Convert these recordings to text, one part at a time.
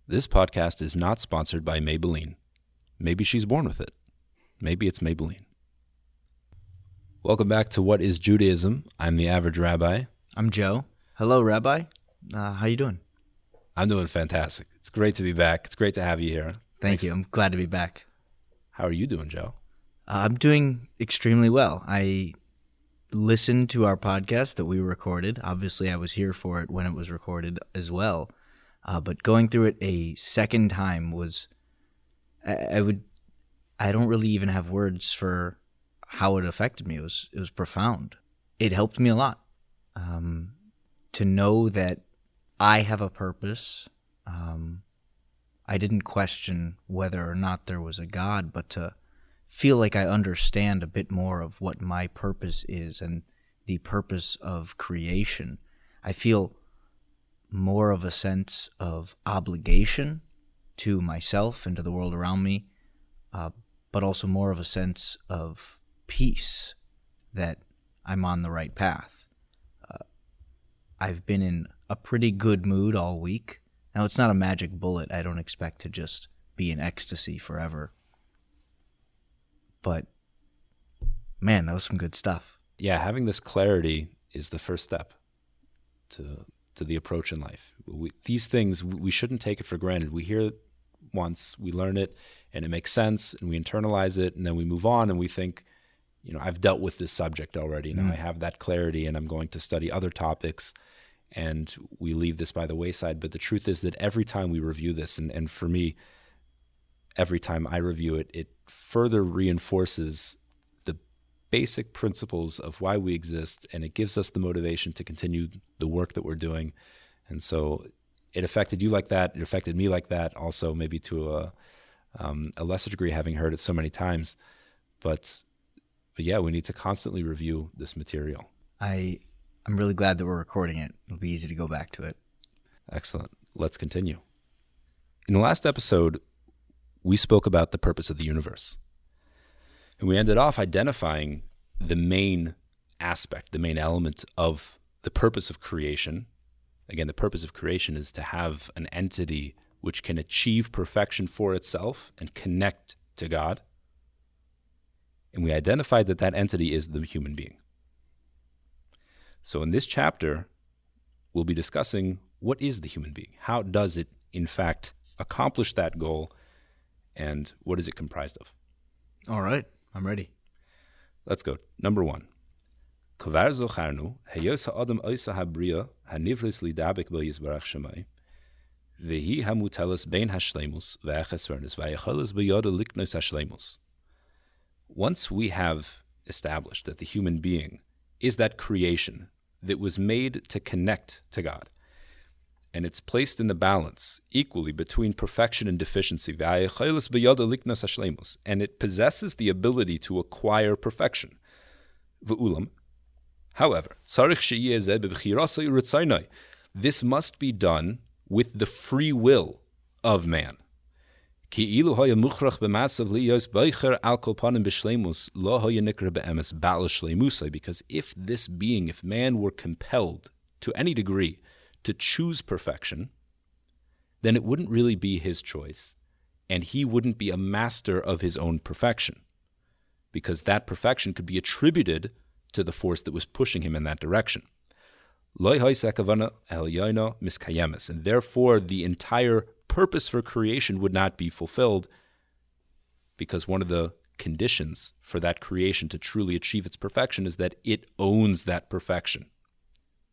This podcast is not sponsored by Maybelline. Maybe she's born with it. Maybe it's Maybelline. Welcome back to What is Judaism? I'm the average rabbi. I'm Joe. Hello, Rabbi. How you doing? I'm doing fantastic. It's great to be back. It's great to have you here. Thank you. I'm glad to be back. How are you doing, Joe? I'm doing extremely well. I listened to our podcast that we recorded. Obviously, I was here for it when it was recorded as well. But going through it a second time was, I don't really even have words for how it affected me. It was profound. It helped me a lot to know that I have a purpose. I didn't question whether or not there was a God, but to feel like I understand a bit more of what my purpose is and the purpose of creation. I feel more of a sense of obligation to myself and to the world around me, but also more of a sense of peace that I'm on the right path. I've been in a pretty good mood all week. Now, it's not a magic bullet. I don't expect to just be in ecstasy forever. But, man, that was some good stuff. Yeah, having this clarity is the first step to the approach in life. These things, we shouldn't take it for granted. We hear it once, we learn it, and it makes sense, and we internalize it, and then we move on, and we think, I've dealt with this subject already. Now I have that clarity, and I'm going to study other topics, and we leave this by the wayside. But the truth is that every time we review this, and for me, every time I review it, it further reinforces the basic principles of why we exist, and it gives us the motivation to continue the work that we're doing. And so it affected you like that. It affected me like that also, maybe to a lesser degree, having heard it so many times. But yeah, we need to constantly review this material. I'm really glad that we're recording it. It'll be easy to go back to it. Excellent. Let's continue. In the last episode, we spoke about the purpose of the universe. And we ended off identifying the main aspect, the main element of the purpose of creation. Again, the purpose of creation is to have an entity which can achieve perfection for itself and connect to God. And we identified that that entity is the human being. So in this chapter, we'll be discussing what is the human being? How does it, in fact, accomplish that goal? And what is it comprised of? All right, I'm ready. Let's go. Number 1. Kvar zocharnu, heyos ha'adam oisa habriya, hanivris lidabek bo yizbarach shemai, vehi hamutelis bein hashlemus, ve'achesvernis, ve'achalis beyoda liknos hashlemus. Once we have established that the human being is that creation that was made to connect to God, and it's placed in the balance equally between perfection and deficiency, and it possesses the ability to acquire perfection. However, this must be done with the free will of man. Because if man were compelled to any degree to choose perfection, then it wouldn't really be his choice, and he wouldn't be a master of his own perfection, because that perfection could be attributed to the force that was pushing him in that direction. And therefore, the entire purpose for creation would not be fulfilled, because one of the conditions for that creation to truly achieve its perfection is that it owns that perfection.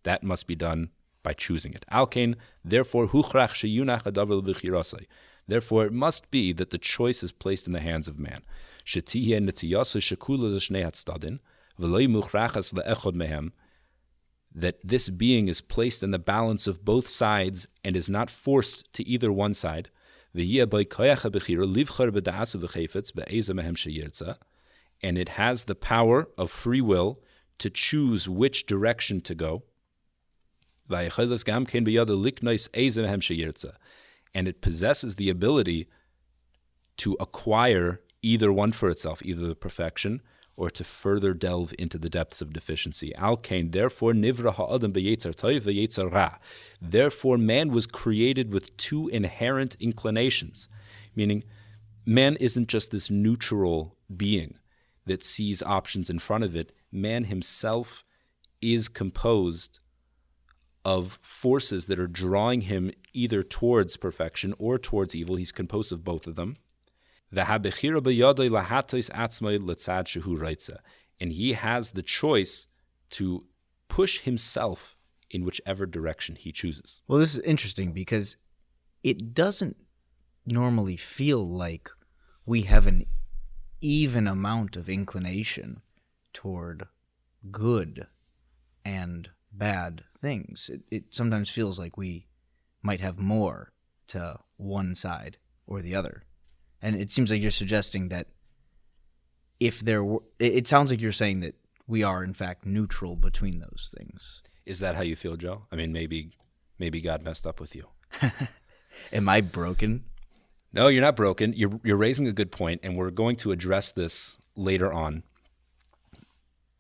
That must be done by choosing it. Alkein, therefore, therefore, it must be that the choice is placed in the hands of man. That this being is placed in the balance of both sides and is not forced to either one side. And it has the power of free will to choose which direction to go. And it possesses the ability to acquire either one for itself, either the perfection or to further delve into the depths of deficiency. Al kain, therefore, nivra ha'adam b'yetzer tov v'yetzer ra. Therefore, man was created with two inherent inclinations, meaning man isn't just this neutral being that sees options in front of it. Man himself is composed of forces that are drawing him either towards perfection or towards evil. He's composed of both of them. And he has the choice to push himself in whichever direction he chooses. Well, this is interesting because it doesn't normally feel like we have an even amount of inclination toward good and bad things. It sometimes feels like we might have more to one side or the other. And it seems like you're suggesting that if there were, it sounds like you're saying that we are in fact neutral between those things. Is that how you feel, Joe? I mean, maybe God messed up with you. Am I broken? No, you're not broken. You're raising a good point, and we're going to address this later on.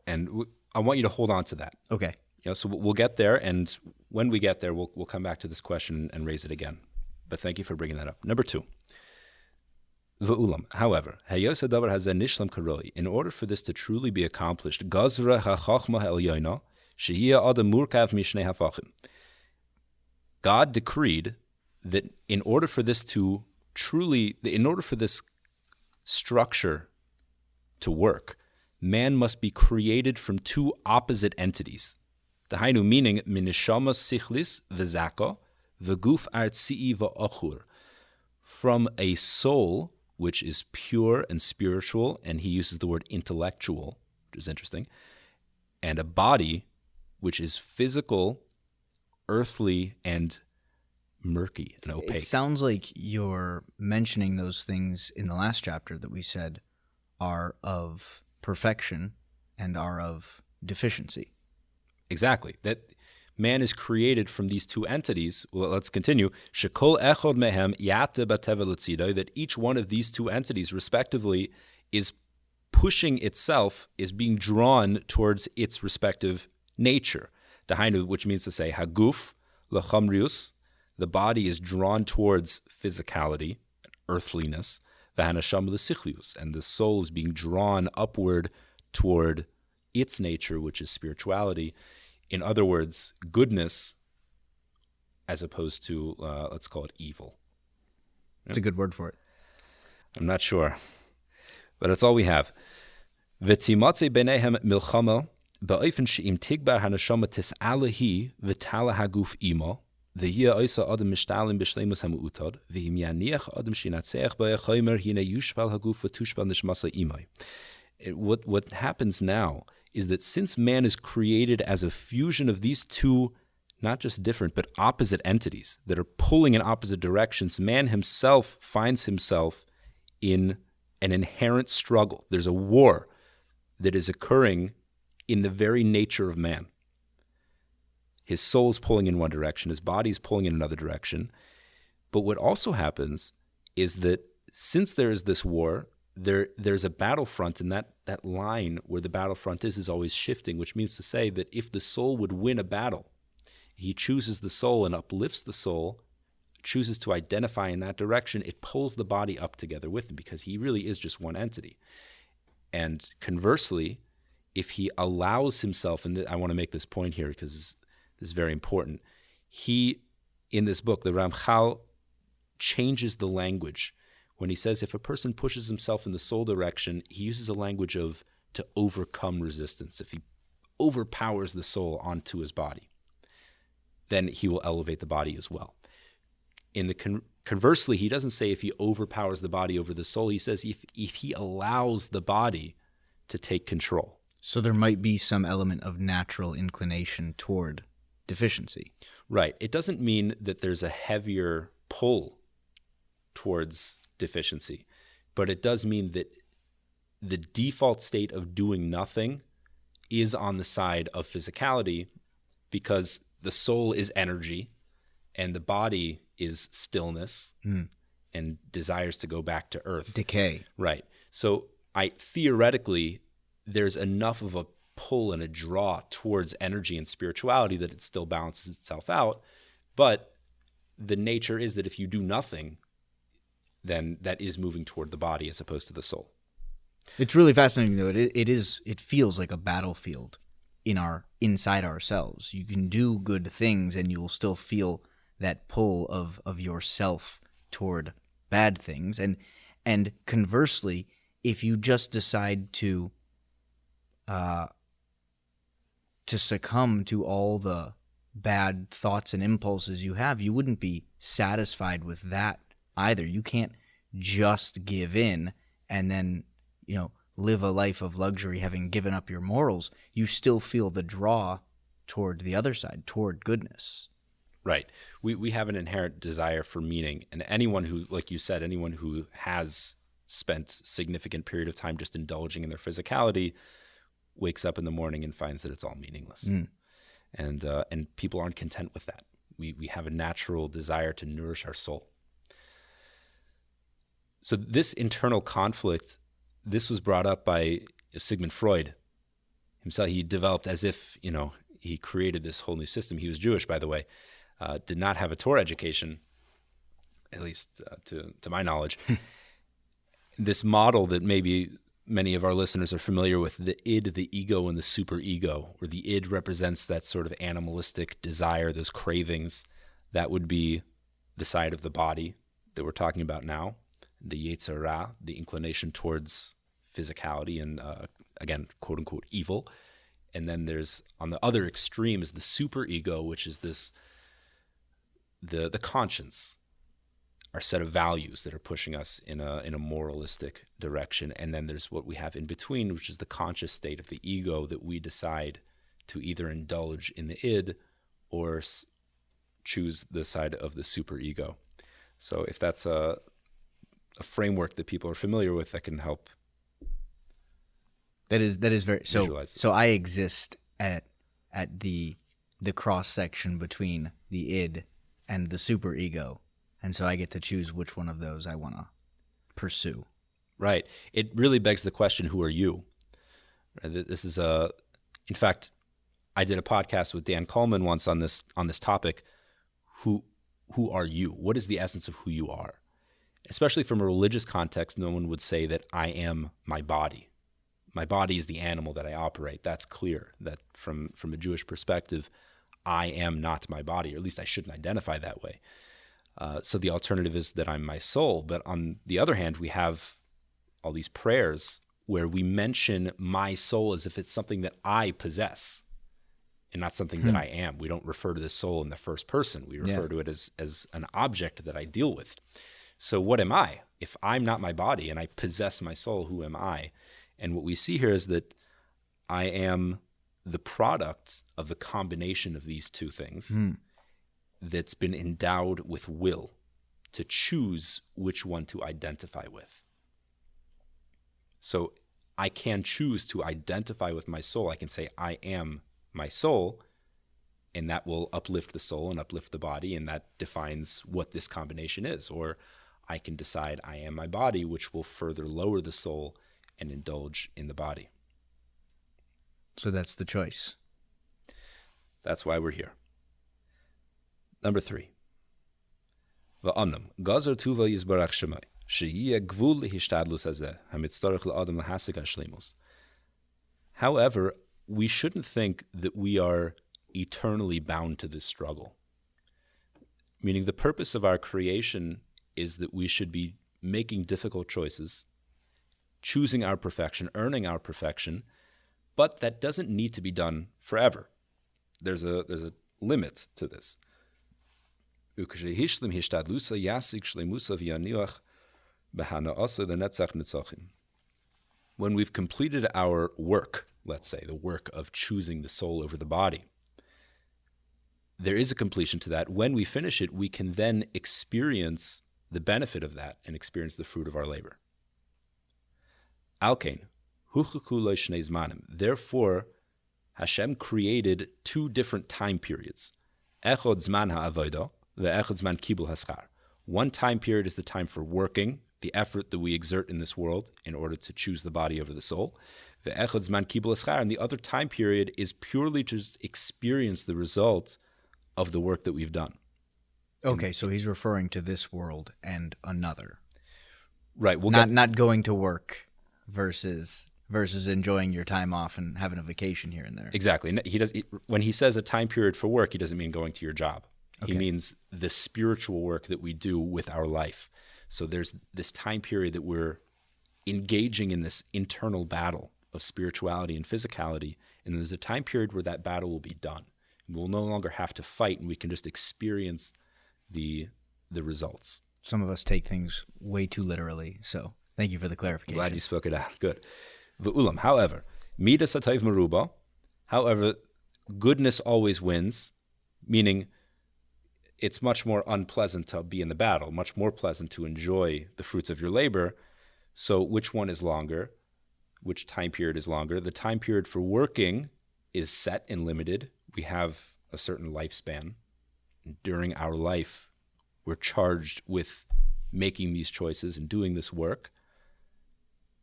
And I want you to hold on to that. Okay. So we'll get there, and when we get there, we'll come back to this question and raise it again. But thank you for bringing that up. Number 2. V'ulam. However, in order for this to truly be accomplished, gazra ha'chachma ha'elyona shehiya adam murkav mishnei hafachim. God decreed that in order for this structure to work, man must be created from two opposite entities. Dahainu, meaning minishama sichlis v'zaka v'guf artzii v'achur, from a soul which is pure and spiritual, and he uses the word intellectual, which is interesting, and a body which is physical, earthly, and murky and opaque. It sounds like you're mentioning those things in the last chapter that we said are of perfection and are of deficiency. Exactly. That man is created from these two entities. Well, let's continue. Shekol echod mehem yate bateva l'tzido, that each one of these two entities, respectively, is pushing itself, is being drawn towards its respective nature. Dahainu, which means to say, haguf l'chamrius, the body is drawn towards physicality, earthliness, v'hanasham l'sichlius, and the soul is being drawn upward toward its nature, which is spirituality. In other words, goodness, as opposed to, let's call it evil. That's a good word for it. I'm not sure, but it's all we have. V'timatze b'nehem milchama ba'ofen she'im tigbar hanashama tis'alahi v'tala haguf imo v'hiya oisa adam mishtalim b'shleimus hamu'utad v'him yaniach adam shinatzeach ba'echoymer hine yushpal haguf v'tushpal nishmasa imai. What happens now is that since man is created as a fusion of these two, not just different, but opposite entities that are pulling in opposite directions, man himself finds himself in an inherent struggle. There's a war that is occurring in the very nature of man. His soul is pulling in one direction, his body is pulling in another direction. But what also happens is that since there is this war, there's a battlefront, and that line where the battlefront is always shifting, which means to say that if the soul would win a battle, he chooses the soul and uplifts the soul, chooses to identify in that direction, it pulls the body up together with him because he really is just one entity. And conversely, if he allows himself, and I want to make this point here because this is very important, he, in this book, the Ramchal changes the language. When he says if a person pushes himself in the soul direction, he uses a language of to overcome resistance. If he overpowers the soul onto his body, then he will elevate the body as well. In the conversely, he doesn't say if he overpowers the body over the soul. He says if he allows the body to take control. So there might be some element of natural inclination toward deficiency. Right. It doesn't mean that there's a heavier pull towards deficiency, but it does mean that the default state of doing nothing is on the side of physicality because the soul is energy and the body is stillness and desires to go back to earth. Decay. Right. So theoretically, there's enough of a pull and a draw towards energy and spirituality that it still balances itself out. But the nature is that if you do nothing, then that is moving toward the body as opposed to the soul. It's really fascinating, though. It feels like a battlefield inside ourselves. You can do good things, and you will still feel that pull of yourself toward bad things. And conversely, if you just decide to succumb to all the bad thoughts and impulses you have, you wouldn't be satisfied with that either. You can't just give in and then, live a life of luxury having given up your morals. You still feel the draw toward the other side, toward goodness. Right. We have an inherent desire for meaning. And anyone who, like you said, anyone who has spent significant period of time just indulging in their physicality wakes up in the morning and finds that it's all meaningless. And people aren't content with that. We have a natural desire to nourish our soul. So this internal conflict, this was brought up by Sigmund Freud himself. He developed as if, he created this whole new system. He was Jewish, by the way, did not have a Torah education, at least to my knowledge. This model that maybe many of our listeners are familiar with, the id, the ego, and the superego, where the id represents that sort of animalistic desire, those cravings. That would be the side of the body that we're talking about now. The Yetzer Hara, the inclination towards physicality and, again, quote unquote, evil. And then there's, on the other extreme, is the superego, which is this, the conscience, our set of values that are pushing us in a moralistic direction. And then there's what we have in between, which is the conscious state of the ego that we decide to either indulge in the id or choose the side of the superego. So if that's a framework that people are familiar with, that can help. That is very visualize this. So I exist at the cross section between the id and the superego, and so I get to choose which one of those I want to pursue. Right. It really begs the question: who are you? This is in fact, I did a podcast with Dan Coleman once on this topic. Who are you? What is the essence of who you are? Especially from a religious context, no one would say that I am my body. My body is the animal that I operate. That's clear. That from a Jewish perspective, I am not my body, or at least I shouldn't identify that way. So the alternative is that I'm my soul. But on the other hand, we have all these prayers where we mention my soul as if it's something that I possess and not something that I am. We don't refer to the soul in the first person. We refer to it as an object that I deal with. So what am I? If I'm not my body and I possess my soul, who am I? And what we see here is that I am the product of the combination of these two things that's been endowed with will to choose which one to identify with. So I can choose to identify with my soul. I can say, I am my soul, and that will uplift the soul and uplift the body, and that defines what this combination is. Or I can decide I am my body, which will further lower the soul and indulge in the body. So that's the choice. That's why we're here. Number 3. Va'amnam, gazer tuva yizbarach shemai, shehiya gvul lehishtadlus hazeh, hamitzarech la'adam lahasik hashleimus. However, we shouldn't think that we are eternally bound to this struggle. Meaning the purpose of our creation is that we should be making difficult choices, choosing our perfection, earning our perfection, but that doesn't need to be done forever. There's a limit to this. When we've completed our work, let's say, the work of choosing the soul over the body, there is a completion to that. When we finish it, we can then experience the benefit of that and experience the fruit of our labor. Alkein, therefore, Hashem created 2 different time periods. Echod zman ha'avodah ve'echod zman kibul haschar. One time period is the time for working, the effort that we exert in this world in order to choose the body over the soul. And the other time period is purely to just experience the result of the work that we've done. Okay, so he's referring to this world and another. Right. Not going to work versus enjoying your time off and having a vacation here and there. Exactly. When he says a time period for work, he doesn't mean going to your job. Okay. He means the spiritual work that we do with our life. So there's this time period that we're engaging in this internal battle of spirituality and physicality, and there's a time period where that battle will be done. We'll no longer have to fight, and we can just experience the results. Some of us take things way too literally, so thank you for the clarification. Glad you spoke it out. Good. V'ulam, however, midas hatayv meruba, however, goodness always wins, meaning it's much more unpleasant to be in the battle, much more pleasant to enjoy the fruits of your labor. So which one is longer? Which time period is longer? The time period for working is set and limited. We have a certain lifespan. During our life, we're charged with making these choices and doing this work.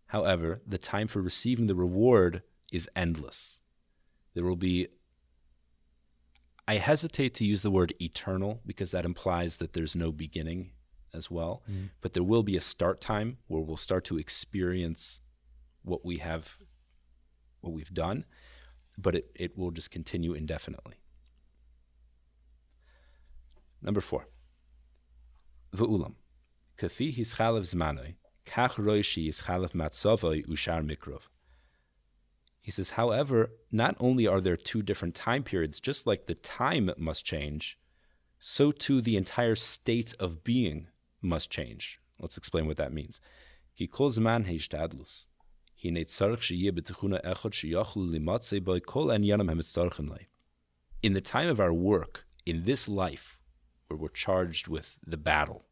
However, the time for receiving the reward is endless. There will be, I hesitate to use the word eternal because that implies that there's no beginning as well, but there will be a start time where we'll start to experience what we've done, but it will just continue indefinitely. Number 4. V'ulam, kafi hischalev zmanoi, kach roishi hischalev matzovoi ushar mikrov. He says, however, not only are there two different time periods, just like the time must change, so too the entire state of being must change. Let's explain what that means. Ki kol zman heishtadlus. In the time of our work, in this life, where we're charged with the battle,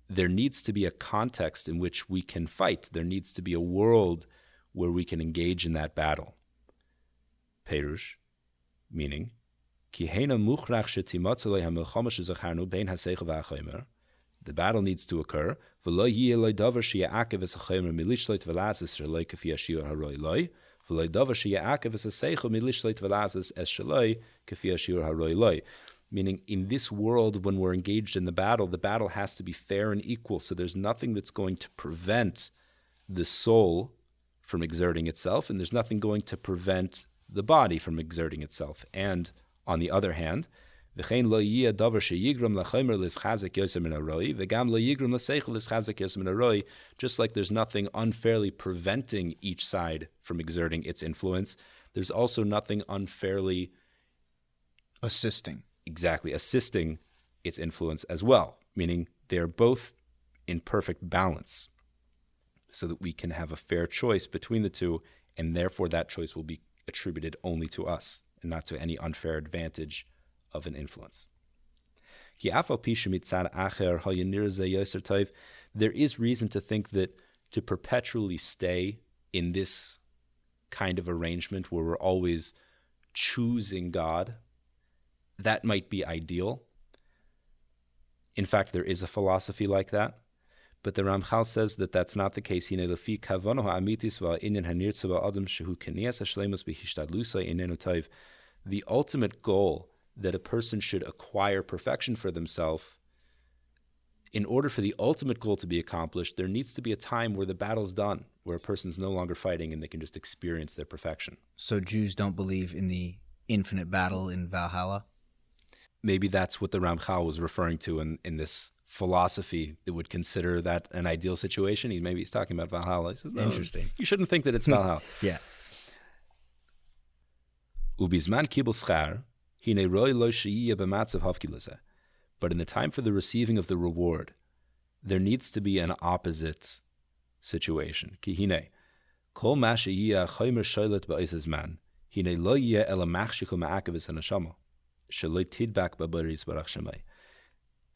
there needs to be a context in which we can fight. There needs to be a world where we can engage in that battle. Perush, meaning, the battle needs to occur. Meaning, in this world, when we're engaged in the battle has to be fair and equal. So there's nothing that's going to prevent the soul from exerting itself, and there's nothing going to prevent the body from exerting itself. And on the other hand, just like there's nothing unfairly preventing each side from exerting its influence, there's also nothing unfairly assisting its influence as well, meaning they're both in perfect balance so that we can have a fair choice between the two, and therefore that choice will be attributed only to us and not to any unfair advantage of an influence. There is reason to think that to perpetually stay in this kind of arrangement where we're always choosing God, that might be ideal. In fact, there is a philosophy like that, but the Ramchal says that that's not the case. The ultimate goal that a person should acquire perfection for themselves, in order for the ultimate goal to be accomplished, there needs to be a time where the battle's done, where a person's no longer fighting and they can just experience their perfection. So Jews don't believe in the infinite battle in Valhalla? Maybe that's what the Ramchal was referring to in this philosophy that would consider that an ideal situation. Maybe he's talking about Valhalla. He says, no, interesting. You shouldn't think that it's Valhalla. Yeah. Ubizman kibul schar. But in the time for the receiving of the reward, there needs to be an opposite situation.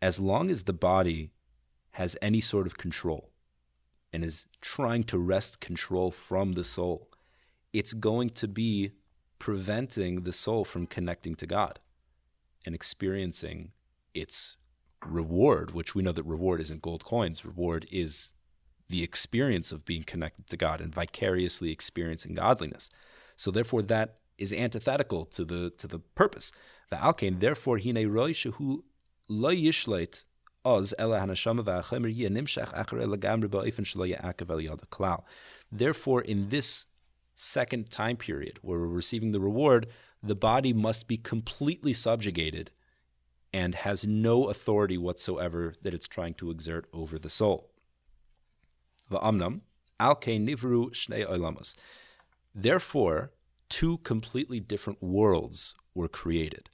As long as the body has any sort of control and is trying to wrest control from the soul, it's going to be preventing the soul from connecting to God and experiencing its reward, which we know that reward isn't gold coins. Reward is the experience of being connected to God and vicariously experiencing godliness. So therefore, that is antithetical to the purpose. The alkein, therefore, hine roi shehu lo yishleit oz ela hanashama v'achemer yeh nimshach acharei lagamri ba'ofen shelo ya'akev el yad klal. Therefore, in this second time period where we're receiving the reward, the body must be completely subjugated and has no authority whatsoever that it's trying to exert over the soul. Va'amnam alkein nivru shnei olamos. Therefore, two completely different worlds were created.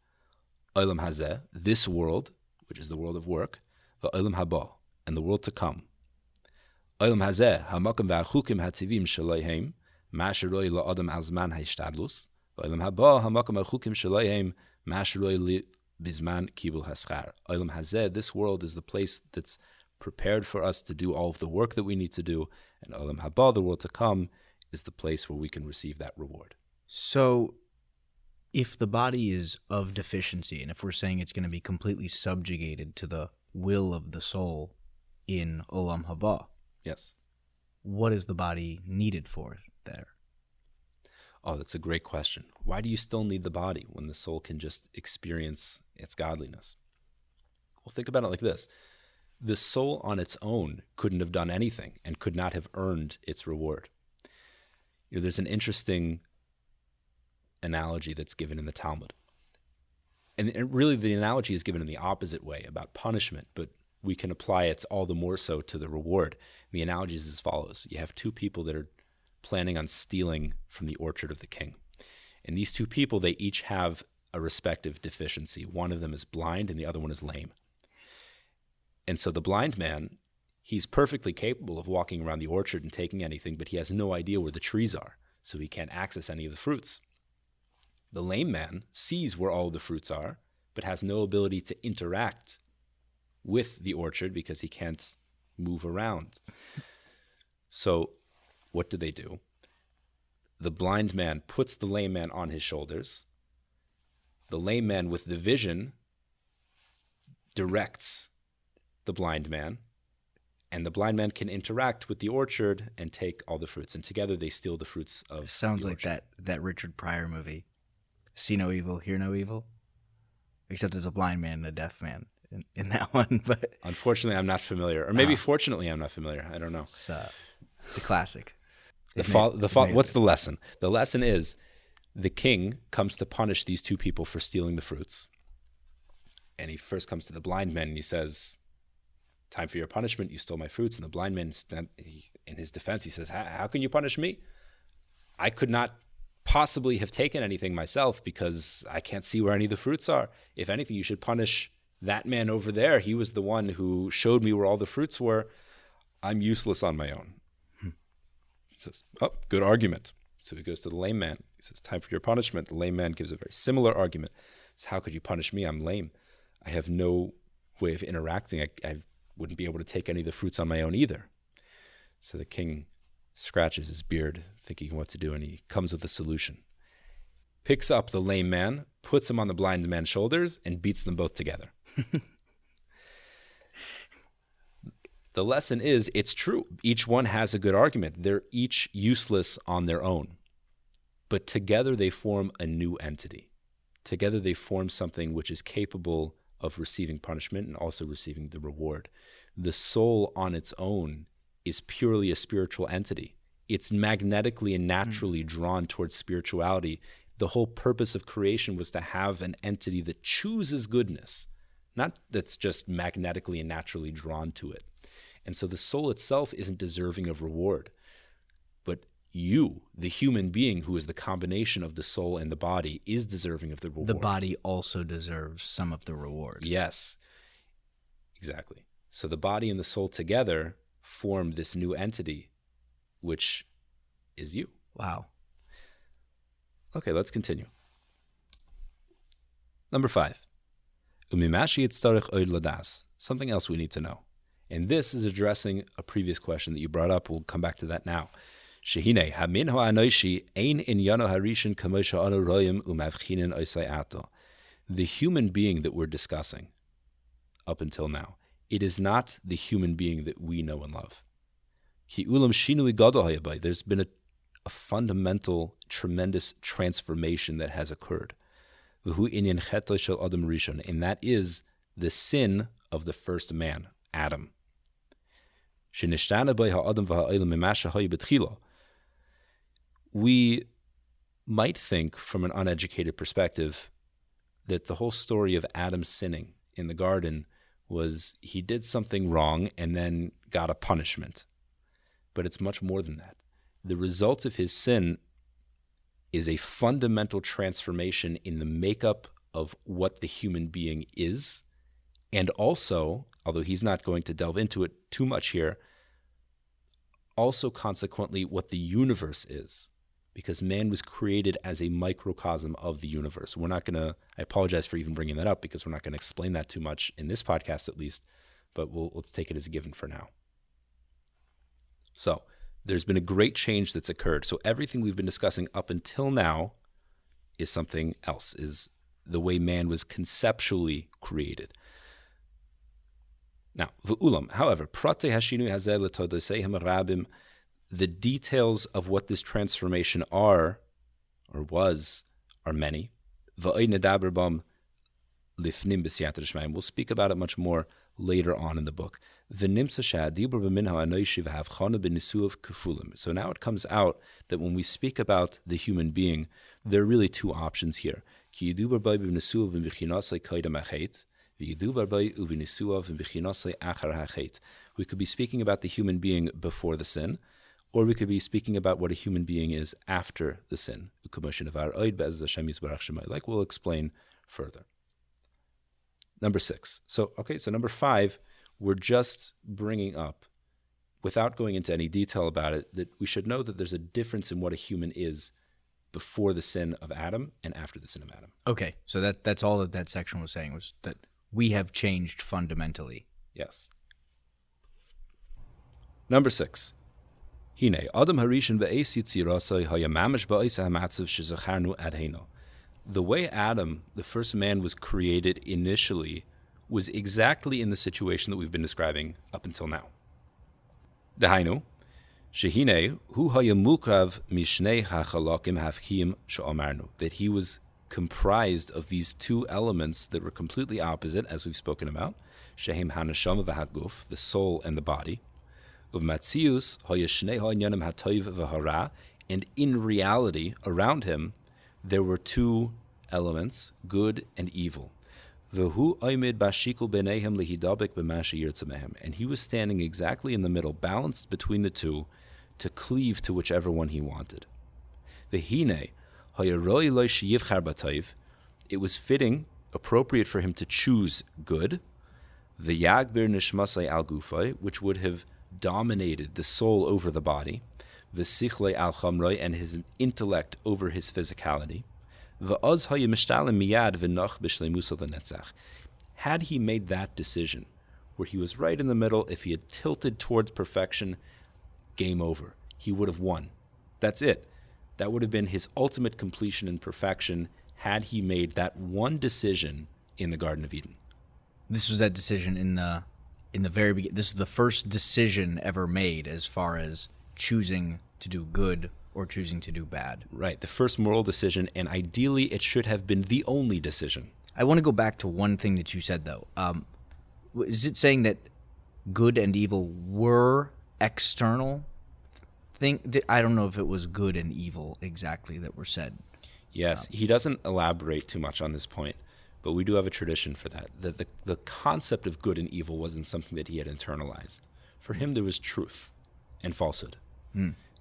Olam hazeh, this world, which is the world of work, va'olam haba, and the world to come. Olam hazeh, hamakam va'chukim hativim shalayhem, ma'asheroi la'adam azman ha'ishtadlus, va'olam haba, hamakam va'chukim shalayhem, ma'asheroi bizman kibul haschar. Olam hazeh, this world is the place that's prepared for us to do all of the work that we need to do, and olam haba, the world to come, is the place where we can receive that reward. So if the body is of deficiency, and if we're saying it's going to be completely subjugated to the will of the soul in Olam Haba, yes, what is the body needed for there? Oh, that's a great question. Why do you still need the body when the soul can just experience its godliness? Well, think about it like this. The soul on its own couldn't have done anything and could not have earned its reward. There's an interesting analogy that's given in the Talmud. And really the analogy is given in the opposite way about punishment, but we can apply it all the more so to the reward. The analogy is as follows. You have two people that are planning on stealing from the orchard of the king. And these two people, they each have a respective deficiency. One of them is blind and the other one is lame. And so the blind man, he's perfectly capable of walking around the orchard and taking anything, but he has no idea where the trees are, so he can't access any of the fruits. The lame man sees where all of the fruits are, but has no ability to interact with the orchard because he can't move around. So what do? The blind man puts the lame man on his shoulders. The lame man with the vision directs the blind man, and the blind man can interact with the orchard and take all the fruits. And together they steal the fruits of the Sounds like orchard. that Richard Pryor movie. See no evil, hear no evil. Except there's a blind man and a deaf man in that one. But Unfortunately, I'm not familiar. Or maybe fortunately, I'm not familiar. I don't know. it's a classic. What's the lesson? The lesson is the king comes to punish these two people for stealing the fruits. And he first comes to the blind man and he says, "Time for your punishment. You stole my fruits." And the blind man, in his defense, he says, "How can you punish me? I could not possibly have taken anything myself because I can't see where any of the fruits are. If anything, you should punish that man over there. He was the one who showed me where all the fruits were. I'm useless on my own." He says, "Oh, good argument." So he goes to the lame man. He says, "Time for your punishment." The lame man gives a very similar argument. He says, "How could you punish me? I'm lame. I have no way of interacting. I wouldn't be able to take any of the fruits on my own either." So the king scratches his beard, thinking what to do, and he comes with a solution. Picks up the lame man, puts him on the blind man's shoulders, and beats them both together. The lesson is, it's true. Each one has a good argument. They're each useless on their own. But together they form a new entity. Together they form something which is capable of receiving punishment and also receiving the reward. The soul on its own is purely a spiritual entity. It's magnetically and naturally drawn towards spirituality. The whole purpose of creation was to have an entity that chooses goodness, not that's just magnetically and naturally drawn to it. And so the soul itself isn't deserving of reward. But you, the human being who is the combination of the soul and the body, is deserving of the reward. The body also deserves some of the reward. Yes, exactly. So the body and the soul together form this new entity, which is you. Wow. Okay, let's continue. Number 5. Something else we need to know. And this is addressing a previous question that you brought up. We'll come back to that now. Shehine hamin ha'anoishi ein inyano harishin kamosha anu royim umavchinin oisai ato. The human being that we're discussing, up until now. It is not the human being that we know and love. There's been a fundamental, tremendous transformation that has occurred. And that is the sin of the first man, Adam. We might think from an uneducated perspective that the whole story of Adam sinning in the garden was he did something wrong and then got a punishment. But it's much more than that. The result of his sin is a fundamental transformation in the makeup of what the human being is, and also, although he's not going to delve into it too much here, also consequently what the universe is, because man was created as a microcosm of the universe. We're not going to, I apologize for even bringing that up, because we're not going to explain that too much in this podcast at least, but let's take it as a given for now. So there's been a great change that's occurred. So everything we've been discussing up until now is something else, is the way man was conceptually created. Now, v'ulam, however, prate hashinu hazeh l'todosehem rabim, the details of what this transformation are, or was, are many. V'oy nedaber bam lifnim b'siyat rishmayim. We'll speak about it much more later on in the book. So now it comes out that when we speak about the human being, there are really two options here. We could be speaking about the human being before the sin, or we could be speaking about what a human being is after the sin. Like we'll explain further. Number 6. So number 5, we're just bringing up, without going into any detail about it, that we should know that there's a difference in what a human is before the sin of Adam and after the sin of Adam. Okay, so that's all that section was saying, was that we have changed fundamentally. Yes. Number 6. Hine, Adam harishan be'esi tzirasai hayamamish ba'isa hamatzav shezacharnu adheno. The way Adam, the first man, was created initially was exactly in the situation that we've been describing up until now. Dahainu, shehine hu hayamukrav mishnei hachalakim hafkim she'amarnu, that he was comprised of these two elements that were completely opposite, as we've spoken about, shehem hanashama v'haguf, the soul and the body, uvmatzius hayashnei hayanyanim hatoiv v'hara, and in reality, around him, there were two elements, good and evil. And he was standing exactly in the middle, balanced between the two, to cleave to whichever one he wanted. It was fitting, appropriate for him to choose good, which would have dominated the soul over the body, and his intellect over his physicality. Had he made that decision, where he was right in the middle, if he had tilted towards perfection, game over. He would have won. That's it. That would have been his ultimate completion and perfection had he made that one decision in the Garden of Eden. This was that decision in the very beginning. This is the first decision ever made as far as choosing to do good or choosing to do bad. Right, the first moral decision, and ideally it should have been the only decision. I want to go back to one thing that you said, though. Is it saying that good and evil were external? I don't know if it was good and evil exactly that were said. Yes, he doesn't elaborate too much on this point, but we do have a tradition for that. The concept of good and evil wasn't something that he had internalized. For him, there was truth and falsehood.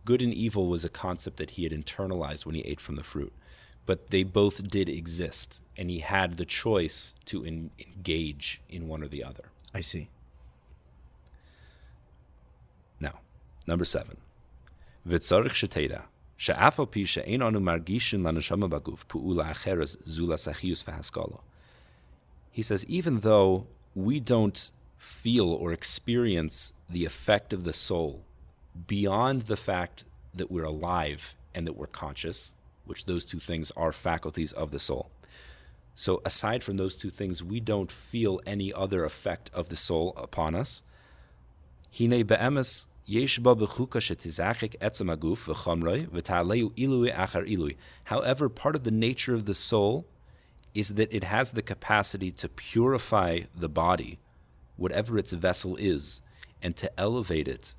Good and evil was a concept that he had internalized when he ate from the fruit. But they both did exist, and he had the choice to engage in one or the other. I see. Now, number 7. V'tzarich sheteda, she'afal pi she'ein anu margishin laneshama baguf pu'ula acheres zula sachius v'haskala. He says, even though we don't feel or experience the effect of the soul beyond the fact that we're alive and that we're conscious, which those two things are faculties of the soul. So aside from those two things, we don't feel any other effect of the soul upon us. Hine be'emes yesh ba bechuka shetizachik etzem haguf v'chamroi v'ta'aleu ilui achar ilui. However, part of the nature of the soul is that it has the capacity to purify the body, whatever its vessel is, and to elevate it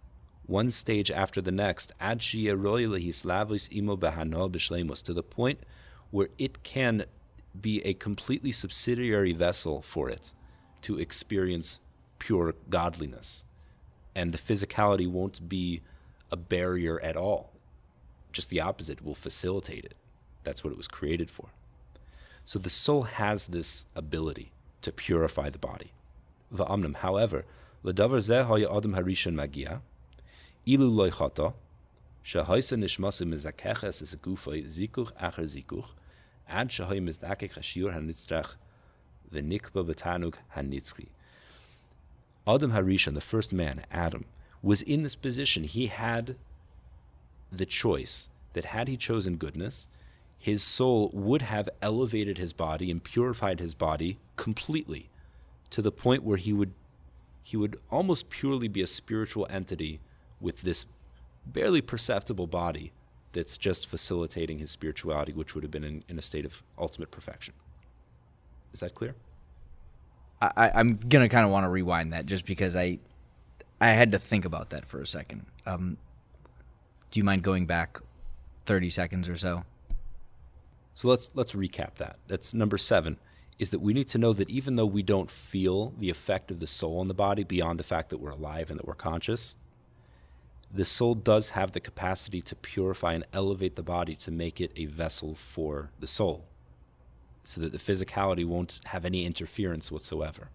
one stage after the next, ad sheyeroi lehislavos imo behano b'shleimus, to the point where it can be a completely subsidiary vessel for it to experience pure godliness. And the physicality won't be a barrier at all. Just the opposite, will facilitate it. That's what it was created for. So the soul has this ability to purify the body. Va'amnam, however, l'davar zeh haya adam harishon magia, ilu loy chata, shehaisa nishmasa mizakeches es gufay zikuch acher zikuch, ad shehay mizdakek hashiur hanitzrach v'nikba b'tanug hanitzchi. Adam Harishon, the first man, Adam, was in this position. He had the choice that had he chosen goodness, his soul would have elevated his body and purified his body completely to the point where he would almost purely be a spiritual entity with this barely perceptible body that's just facilitating his spirituality, which would have been in a state of ultimate perfection. Is that clear? I'm going to kind of want to rewind that just because I had to think about that for a second. Do you mind going back 30 seconds or so? So let's recap that. That's number 7, is that we need to know that even though we don't feel the effect of the soul in the body beyond the fact that we're alive and that we're conscious, the soul does have the capacity to purify and elevate the body to make it a vessel for the soul, so that the physicality won't have any interference whatsoever.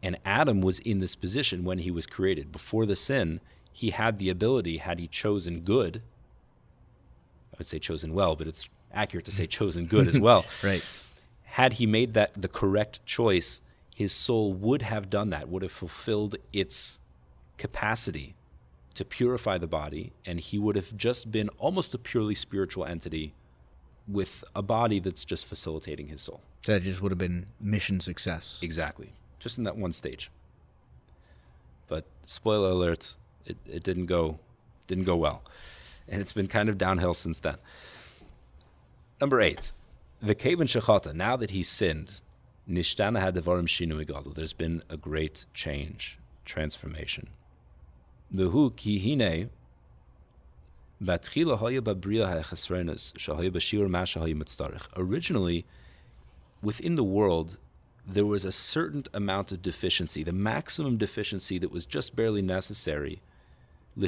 And Adam was in this position when he was created. Before the sin, he had the ability, had he chosen good, I would say chosen well, but it's accurate to say chosen good as well. Right. Had he made that the correct choice, his soul would have done that, would have fulfilled its capacity to purify the body, and he would have just been almost a purely spiritual entity with a body that's just facilitating his soul. That just would have been mission success. Exactly. Just in that one stage. But spoiler alert, it didn't go well. And it's been kind of downhill since then. Number 8. V'kevan shechata, now that he sinned, nishtana hadavarim shinui gadol, there's been a great change, transformation. V'hu ki hine originally, within the world, there was a certain amount of deficiency, the maximum deficiency that was just barely necessary in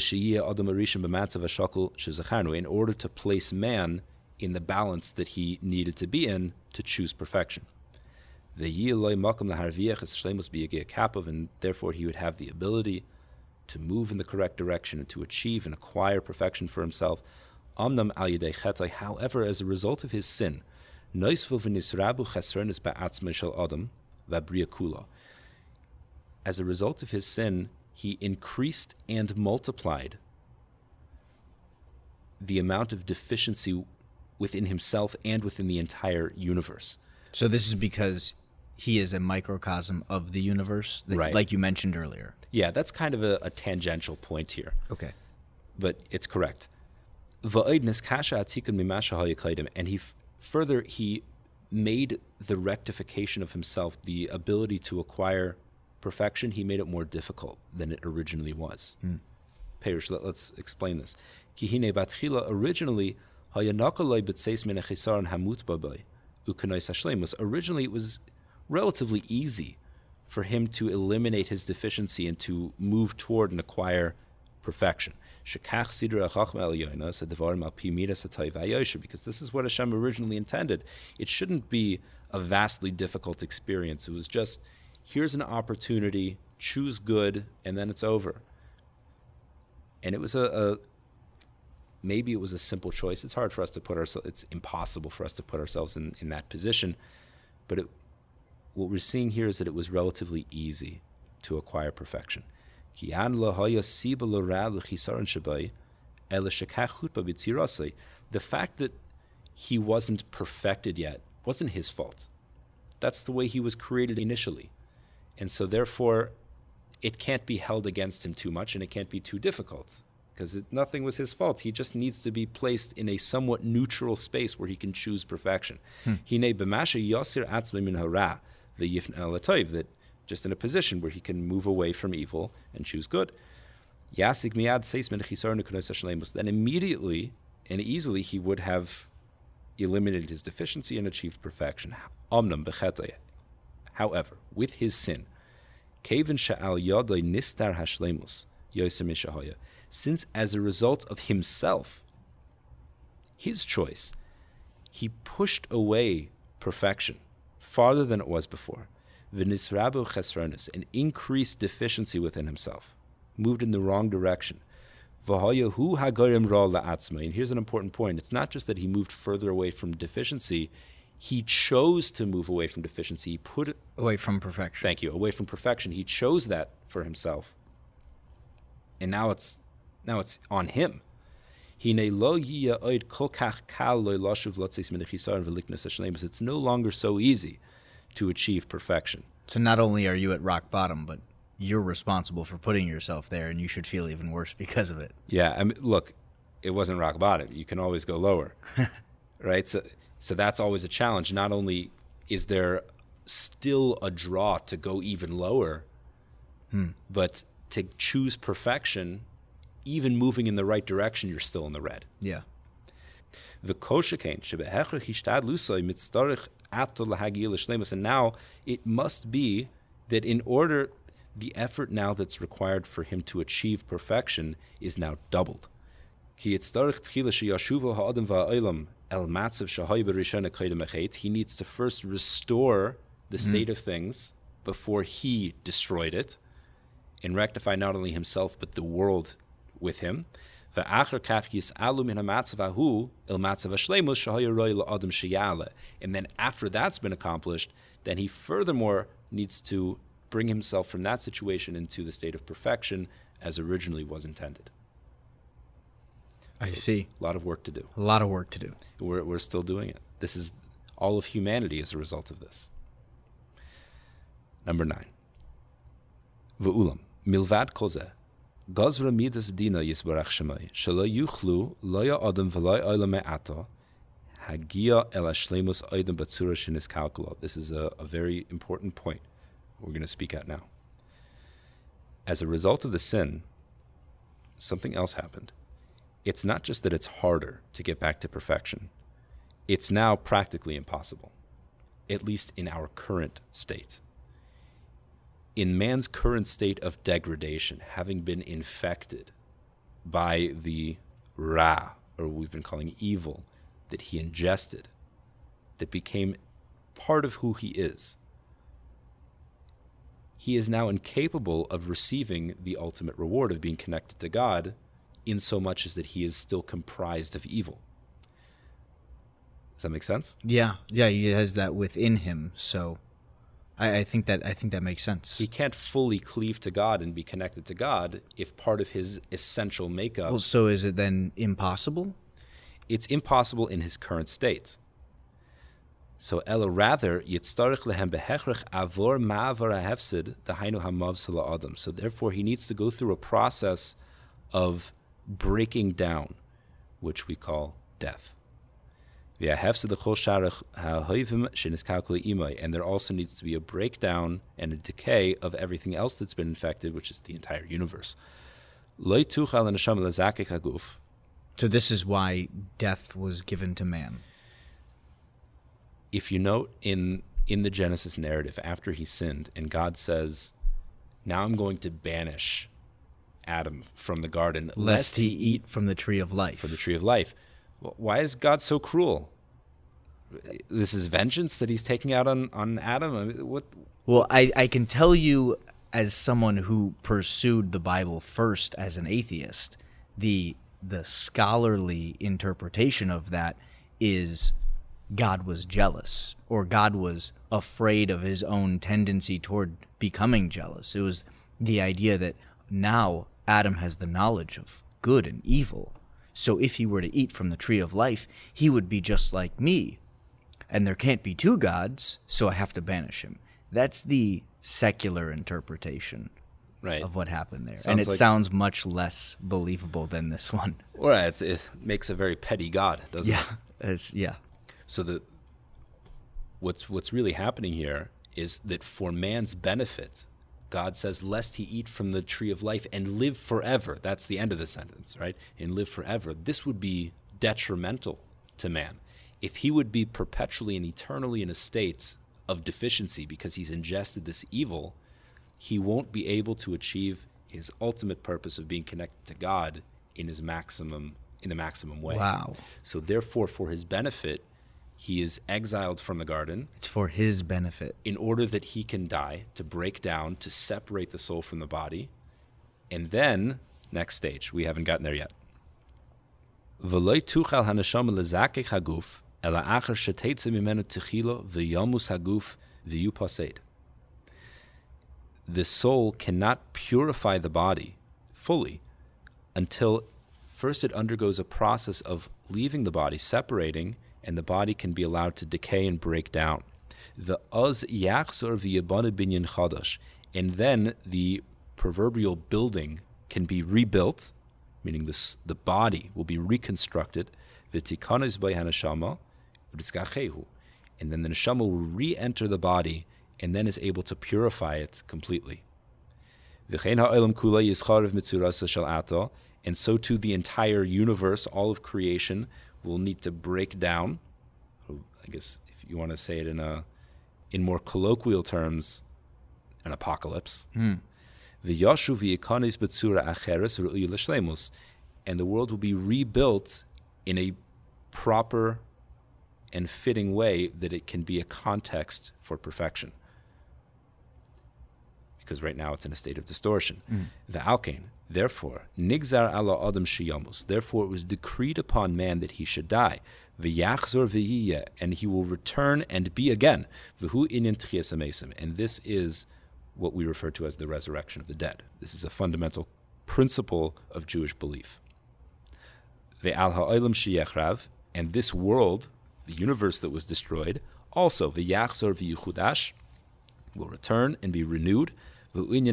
order to place man in the balance that he needed to be in to choose perfection. And therefore he would have the ability to move in the correct direction and to achieve and acquire perfection for himself. However, as a result of his sin, as a result of his sin, he increased and multiplied the amount of deficiency within himself and within the entire universe. So this is because he is a microcosm of the universe, right, like you mentioned earlier. Yeah, that's kind of a tangential point here. Okay. But it's correct. And he made the rectification of himself, the ability to acquire perfection, he made it more difficult than it originally was. Perish, let's explain this. Originally, it was relatively easy for him to eliminate his deficiency and to move toward and acquire perfection. Because this is what Hashem originally intended. It shouldn't be a vastly difficult experience. It was just, here's an opportunity, choose good, and then it's over. And it was maybe it was a simple choice. It's hard for us to put ourselves, it's impossible for us to put ourselves in that position. But what we're seeing here is that it was relatively easy to acquire perfection. The fact that he wasn't perfected yet wasn't his fault. That's the way he was created initially. And so therefore, it can't be held against him too much, and it can't be too difficult, because nothing was his fault. He just needs to be placed in a somewhat neutral space where he can choose perfection. That just in a position where he can move away from evil and choose good. Then immediately and easily he would have eliminated his deficiency and achieved perfection. However, with his sin, since as a result of himself, his choice, he pushed away perfection farther than it was before, and increased deficiency within himself, moved in the wrong direction. And here's an important point. It's not just that he moved further away from deficiency. He chose to move away from deficiency. He put it away from perfection. Thank you. Away from perfection. He chose that for himself. And now it's on him. It's no longer so easy to achieve perfection. So not only are you at rock bottom, but you're responsible for putting yourself there, and you should feel even worse because of it. Yeah, I mean, look, it wasn't rock bottom. You can always go lower, right? So that's always a challenge. Not only is there still a draw to go even lower, but to choose perfection, even moving in the right direction, you're still in the red. Yeah. And now it must be that in order, the effort now that's required for him to achieve perfection is now doubled. He needs to first restore the state of things before he destroyed it, and rectify not only himself but the world with him. And then after that's been accomplished, then he furthermore needs to bring himself from that situation into the state of perfection as originally was intended. I see. A lot of work to do. A lot of work to do. We're still doing it. This is all of humanity as a result of this. Number 9. V'ulam milvad koze gazra midas dina yisbarach shemai shelo yuchlu lo ya'adam v'lo ya'olam me'ato hagia el hashleimus oidem batzura shenis kalkula. This is a very important point we're going to speak at now. As a result of the sin, something else happened. It's not just that it's harder to get back to perfection. It's now practically impossible, at least in our current state. In man's current state of degradation, having been infected by the ra, or we've been calling evil, that he ingested, that became part of who he is now incapable of receiving the ultimate reward of being connected to God, in so much as that he is still comprised of evil. Does that make sense? Yeah, he has that within him. So, I think that makes sense. He can't fully cleave to God and be connected to God if part of his essential makeup. Well, so is it then impossible? It's impossible in his current state. So, ela rather yitztarich lehem behechrech avor ma'avar hahefsid dahainu hamav sela adam. So, therefore, he needs to go through a process of breaking down, which we call death. And there also needs to be a breakdown and a decay of everything else that's been infected, which is the entire universe. So this is why death was given to man. If you note in the Genesis narrative, after he sinned, and God says, now I'm going to banish Adam from the garden, lest he eat from the tree of life. From the tree of life. Well, why is God so cruel? This is vengeance that he's taking out on Adam? I mean, what? Well, I can tell you, as someone who pursued the Bible first as an atheist, the scholarly interpretation of that is God was jealous, or God was afraid of his own tendency toward becoming jealous. It was the idea that now Adam has the knowledge of good and evil. So if he were to eat from the tree of life, he would be just like me. and there can't be two gods, so I have to banish him. That's the secular interpretation Right. of what happened there. Sounds And it like- sounds much less believable than this one. Right. It makes a very petty God, doesn't it? Yeah. So what's really happening here is that for man's benefit, God says, lest he eat from the tree of life and live forever. That's the end of the sentence, right? And live forever. This would be detrimental to man. If he would be perpetually and eternally in a state of deficiency because he's ingested this evil, he won't be able to achieve his ultimate purpose of being connected to God in the maximum way. Wow. So therefore, for his benefit, he is exiled from the garden It's for his benefit. in order that he can die, to break down, to separate the soul from the body. And then, next stage, we haven't gotten there yet. V'loi tuchal haneshama lezakech haguf, ela acher shetetze mimenu techilo v'yomus haguf v'yu pased. The soul cannot purify the body fully until first it undergoes a process of leaving the body, separating, and the body can be allowed to decay and break down. The oz yachzor v'yibana binyan chadash, and then the proverbial building can be rebuilt, meaning the body will be reconstructed. V'tikanos by haneshama u'diskachehu, and then the neshama will re-enter the body and then is able to purify it completely. V'chein ha'olam kula yischarev mitzurasa shel ata, and so too the entire universe, all of creation, will need to break down. I guess if you want to say it in more colloquial terms, an apocalypse. V'yashu v'yikanis b'tzura acheres ru'yu l'shleimus, and the world will be rebuilt in a proper and fitting way that it can be a context for perfection. Because right now it's in a state of distortion. The alkane, therefore, nigzar ala adam shiyamus, therefore it was decreed upon man that he should die. V'yachzor v'yiyeh, and he will return and be again. V'hu inin tchias amesim, and this is what we refer to as the resurrection of the dead. This is a fundamental principle of Jewish belief. Ve'al ha'olam sheyechrav, and this world, the universe that was destroyed, also v'yachzor v'yichudash, will return and be renewed. And this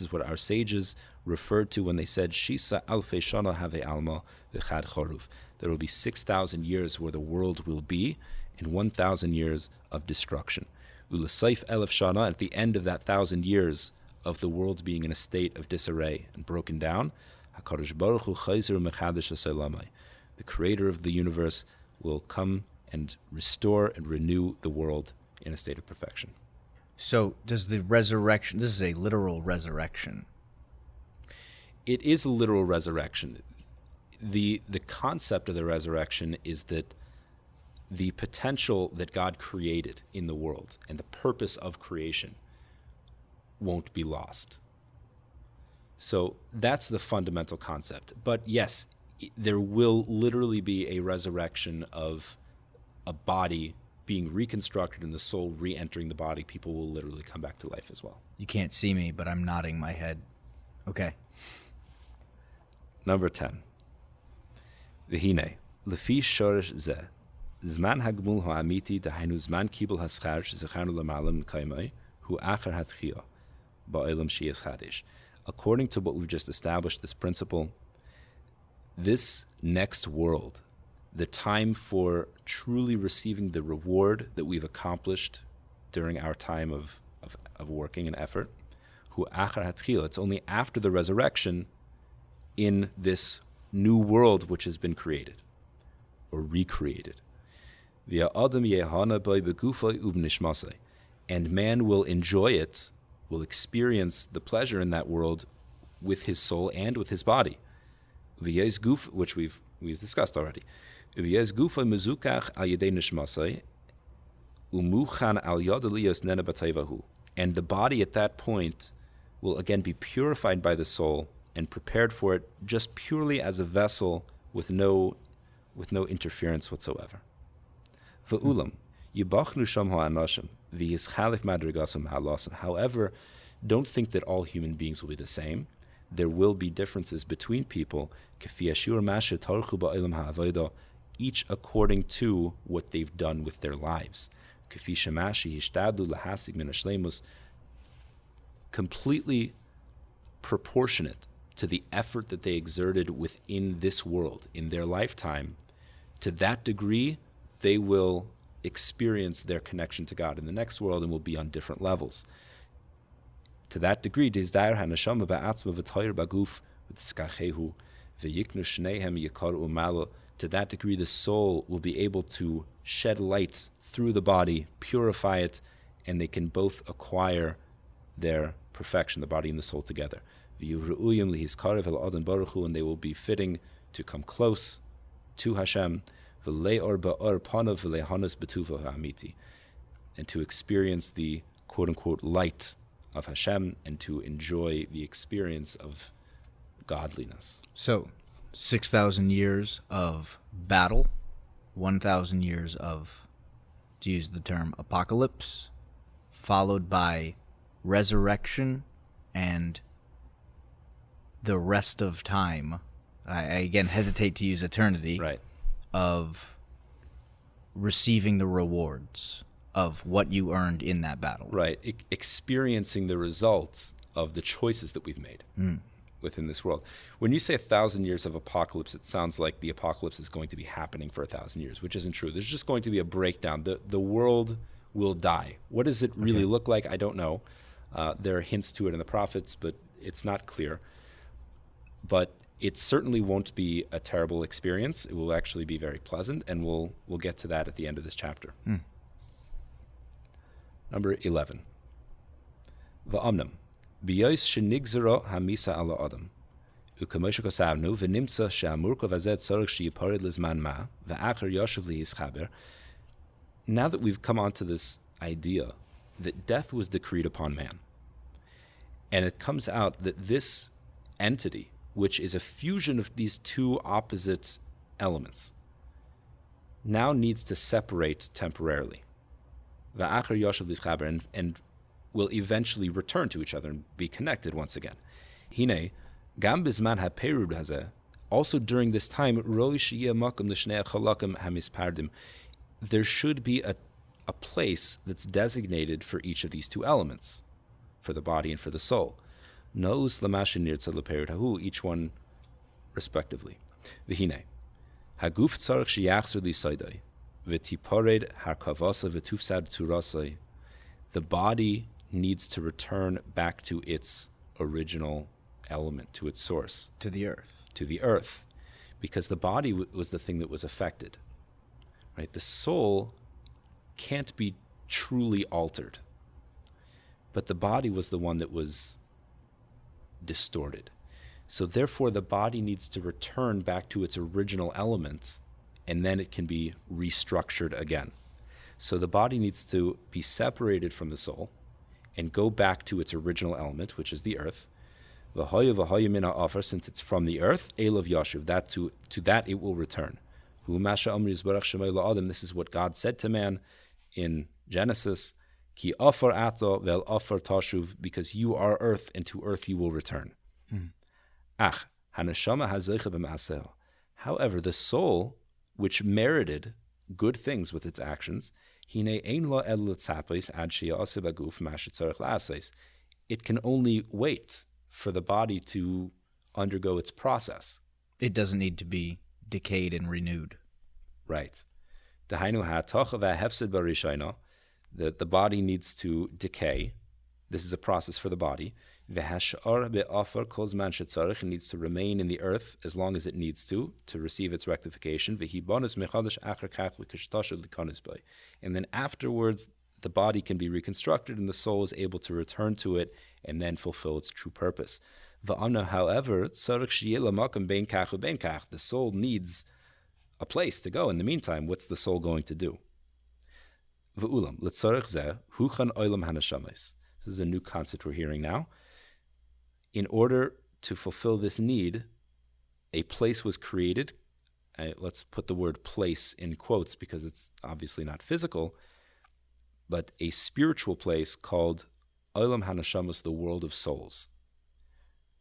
is what our sages referred to when they said, Shisa alfei shana have alma v'chad choruv. There will be 6,000 years where the world will be, and 1,000 years of destruction. Ulasayf elef shana, at the end of that 1,000 years of the world being in a state of disarray and broken down, HaKadosh Baruch Hu chayzer mechadash hasolamai. The creator of the universe will come and restore and renew the world in a state of perfection. So does the resurrection, this is a literal resurrection. It is a literal resurrection. The concept of the resurrection is that the potential that God created in the world and the purpose of creation won't be lost. So that's the fundamental concept. But yes, there will literally be a resurrection of a body being reconstructed and the soul re-entering the body. People will literally come back to life as well. You can't see me, but I'm nodding my head. Okay. Number 10. V'hine, lefi shorish zeh, zman hagmul ha'amiti dahainu zman kibul haschar shezechanu l'malam kaimai, hu acher hatchia, ba'olam sheyes chadish. According to what we've just established, this principle, this next world, the time for truly receiving the reward that we've accomplished during our time of working and effort, hu acher hatchila, it's only after the resurrection in this new world which has been created or recreated. And man will enjoy it, will experience the pleasure in that world with his soul and with his body, which we've discussed already. And the body at that point will again be purified by the soul and prepared for it just purely as a vessel with no interference whatsoever. However, don't think that all human beings will be the same. There will be differences between people, each according to what they've done with their lives. Completely proportionate to the effort that they exerted within this world, in their lifetime. To that degree, they will experience their connection to God in the next world and will be on different levels. To that degree, to that degree, the soul will be able to shed light through the body, purify it, and they can both acquire their perfection, the body and the soul together. And they will be fitting to come close to Hashem, and to experience the quote-unquote light of Hashem and to enjoy the experience of godliness. So, 6,000 years of battle, 1,000 years of, to use the term, apocalypse, followed by resurrection and the rest of time. I again hesitate to use eternity. Right. Of receiving the rewards of what you earned in that battle. Right. Experiencing the results of the choices that we've made within this world. When you say 1,000 years of apocalypse, it sounds like the apocalypse is going to be happening for 1,000 years, which isn't true. There's just going to be a breakdown. The world will die. What does it really look like? I don't know. There are hints to it in the prophets, but it's not clear. But it certainly won't be a terrible experience. It will actually be very pleasant, and we'll get to that at the end of this chapter. Number 11. Va'amnam, b'yos shenigzera hamisa ala adam, u'kamosh kosavnu v'nimtza she'amurkov hazeh tzorich sheyipared lizman ma, v'acher yoshev liyischaber. Now that we've come on to this idea that death was decreed upon man, and it comes out that this entity, which is a fusion of these two opposite elements, now needs to separate temporarily. And will eventually return to each other and be connected once again. Hine, gam bizman haperud hazeh, also during this time, there should be a place that's designated for each of these two elements, for the body and for the soul. Each one respectively. V'hine, haguf tzarich sheyachzer lisaydai, v'tipared harkavasa v'tufsad tzurasai. The body needs to return back to its original element, to its source. To the earth. To the earth. Because the body was the thing that was affected. Right? The soul can't be truly altered. But the body was the one that was distorted. So therefore the body needs to return back to its original element, and then it can be restructured again. So the body needs to be separated from the soul and go back to its original element, which is the earth. Since it's from the earth, Elav Yashuv, that to that it will return. This is what God said to man in Genesis, Ki afar ato vel afar tashuv, because you are earth, and to earth you will return. However, the soul, which merited good things with its actions, it can only wait for the body to undergo its process. It doesn't need to be decayed and renewed. Right. That the body needs to decay. This is a process for the body. It needs to remain in the earth as long as it needs to receive its rectification. And then afterwards, the body can be reconstructed and the soul is able to return to it and then fulfill its true purpose. However, the soul needs a place to go. In the meantime, what's the soul going to do? This is a new concept we're hearing now. In order to fulfill this need, a place was created. Let's put the word place in quotes because it's obviously not physical, but a spiritual place called Olam HaNeshamas, the world of souls.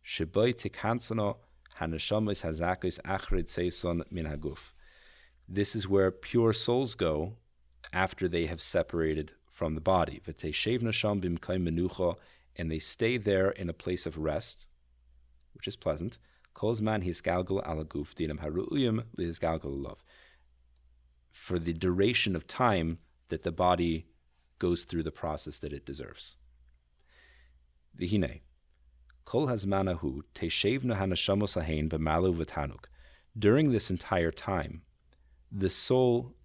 Sheboi tikhansano HaNeshamas hazakis achrid seison min haguf. This is where pure souls go after they have separated from the body. And they stay there in a place of rest, which is pleasant. For the duration of time that the body goes through the process that it deserves. V'hinei, kol hazmanahu teshevna hanashamos hahein b'malu v'tanuk. During this entire time, the soul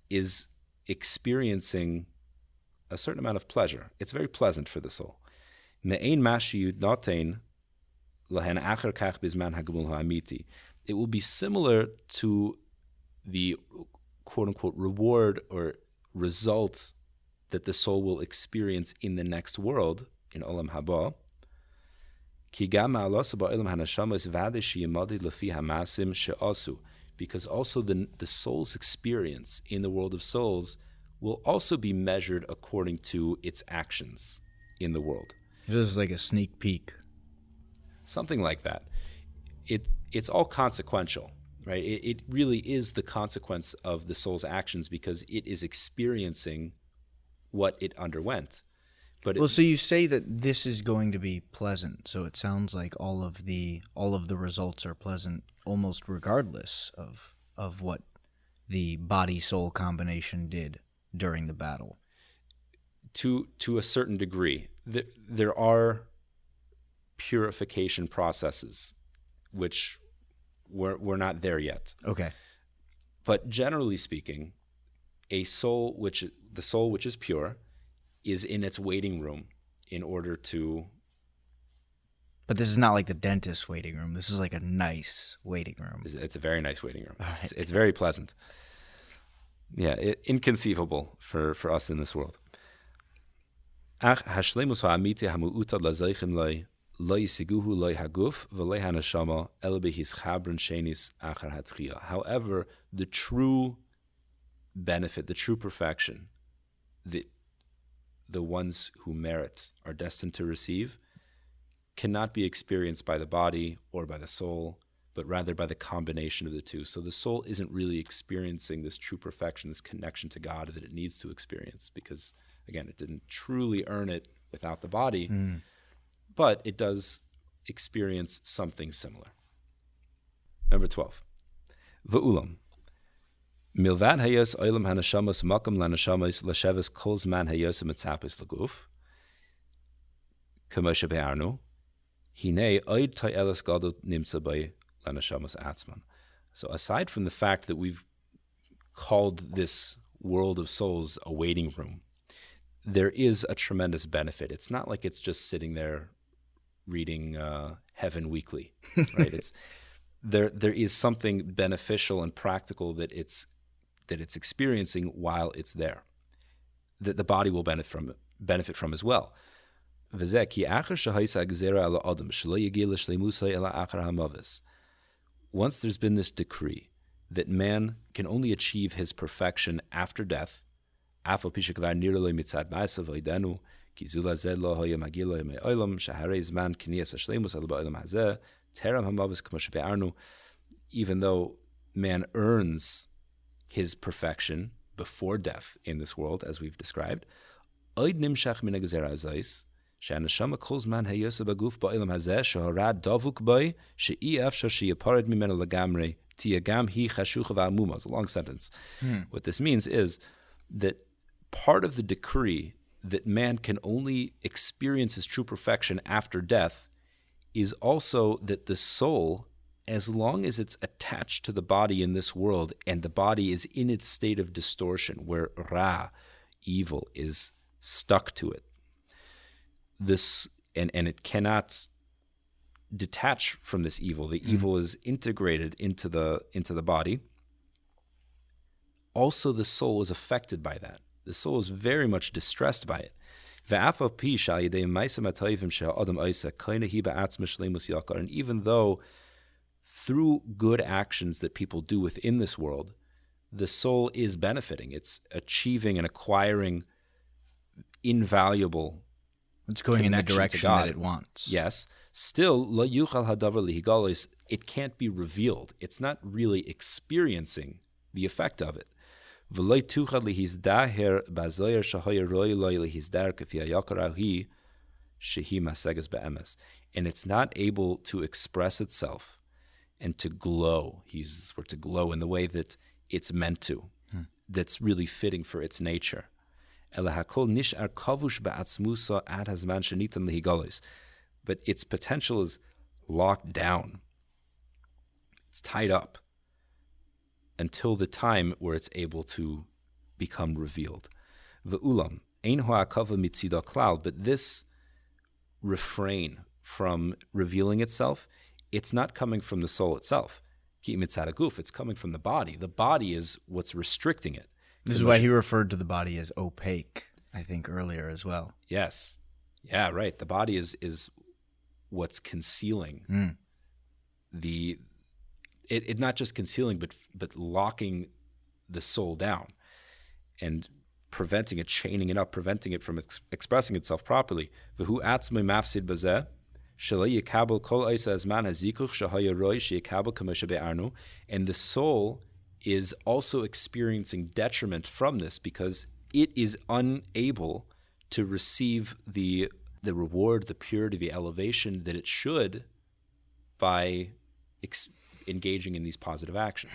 is experiencing a certain amount of pleasure. It's very pleasant for the soul. Me'ein mashi yudnatein lahen acher kach bizman hagmul ha'amiti. It will be similar to the quote-unquote reward or result that the soul will experience in the next world, in Olam Haba. Because also the soul's experience in the world of souls will also be measured according to its actions in the world. Just like a sneak peek. Something like that. It's all consequential, right? It really is the consequence of the soul's actions because it is experiencing what it underwent. But so you say that this is going to be pleasant. So it sounds like all of the results are pleasant, almost regardless of what the body-soul combination did during the battle. To a certain degree, there are purification processes, which we're not there yet. Okay. But generally speaking, the soul which is pure is in its waiting room in order to... But this is not like the dentist's waiting room. This is like a nice waiting room. It's a very nice waiting room. Right. It's very pleasant. Yeah, inconceivable for us in this world. However, the true benefit, the true perfection, the ones who merit are destined to receive, cannot be experienced by the body or by the soul, but rather by the combination of the two. So the soul isn't really experiencing this true perfection, this connection to God that it needs to experience, because, again, it didn't truly earn it without the body, but it does experience something similar. Number 12. V'ulam. Milvad hayos oilam hanashamos makam lanashamos lasheves kol zman hayos mitzapis laguf. K'moshe be'arnu. Hinei oid ta'elas gadol nimtza by lanashamos atzman. So aside from the fact that we've called this world of souls a waiting room, there is a tremendous benefit. It's not like it's just sitting there reading Heaven Weekly, right? It's there is something beneficial and practical that it's experiencing while it's there, that the body will benefit from as well. Once there's been this decree that man can only achieve his perfection after death, even though man earns his perfection before death in this world, as we've described, שהנשמה כל זמן היוסה בגוף בעולם הזה שהורד דבוק בו שאי אפשר שיפרד ממנו לגמרי תהיה גם היא חשוכה ועמומה. It's a long sentence. What this means is that part of the decree that man can only experience his true perfection after death is also that the soul, as long as it's attached to the body in this world and the body is in its state of distortion where ra, evil, is stuck to it, this and it cannot detach from this evil. The evil is integrated into the body. Also, the soul is affected by that. The soul is very much distressed by it. And even though through good actions that people do within this world, the soul is benefiting. It's achieving and acquiring invaluable. It's going in the direction that it wants. Yes. Still, it can't be revealed. It's not really experiencing the effect of it. V'loy tuchad lihizdaher bazoyer shahoyer roy loy lihizdaher k'fi hayakarahi shehi maseges be'emes. And it's not able to express itself and to glow. He uses this word, to glow, in the way that it's meant to, that's really fitting for its nature. But its potential is locked down. It's tied up until the time where it's able to become revealed. But this refrain from revealing itself, it's not coming from the soul itself. It's coming from the body. The body is what's restricting it. This is why he referred to the body as opaque, I think, earlier as well. Yes. Yeah, right. The body is what's concealing it not just concealing, but locking the soul down and preventing it, chaining it up, preventing it from expressing itself properly. V'hu atzmei mafsid bazeh, shalei yikabel kol oisa azman hazikuch shahaya roi sheyikabel kamoshe be'arnu. And the soul is also experiencing detriment from this because it is unable to receive the reward, the purity, the elevation that it should by engaging in these positive actions.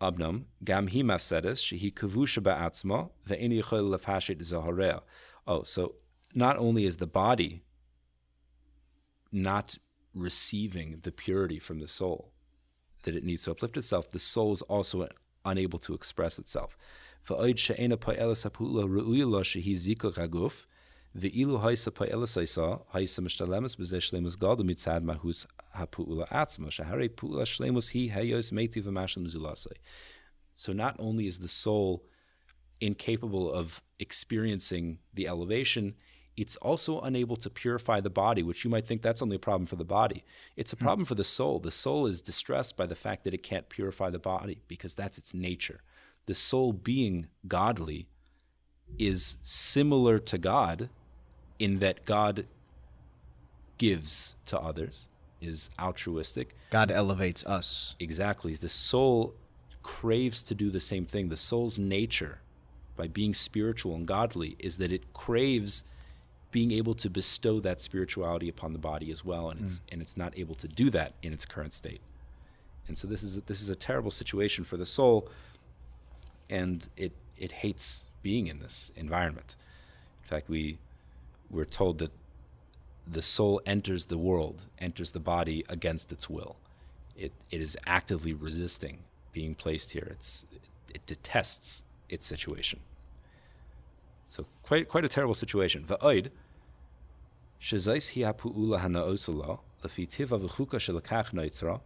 Abnam, gam hi mafsedes, shehi kavusha ba'atzma, ve'eni yichol lefhashet zaharea. Oh, so not only is the body not receiving the purity from the soul that it needs to uplift itself, the soul is also unable to express itself. V'oid she'ena pa'elas ha'pu'la ru'uya lo shehi zikuk haguf, ve'ilu ha'isa pa'elas ha'isa, ha'isa mishtalemus b'zeh shlemus gadu mitzad mahus ha'pu'la atzma, shahare pu'la shlemus hi ha'yos meiti v'mashal mizulasei. So not only is the soul incapable of experiencing the elevation, it's also unable to purify the body, which you might think that's only a problem for the body. It's a problem for the soul. The soul is distressed by the fact that it can't purify the body because that's its nature. The soul, being godly, is similar to God in that God gives to others, is altruistic. God elevates us. Exactly. The soul craves to do the same thing. The soul's nature, by being spiritual and godly, is that it craves being able to bestow that spirituality upon the body as well, and it's not able to do that in its current state. And so this is a terrible situation for the soul, and it hates being in this environment. In fact, we're told that the soul enters the world, enters the body against its will. It is actively resisting being placed here. It detests its situation. So quite a terrible situation. Va'oid shezais hi ha'pu'ula hana'osula lefi tiva v'chuka shelakach noitzra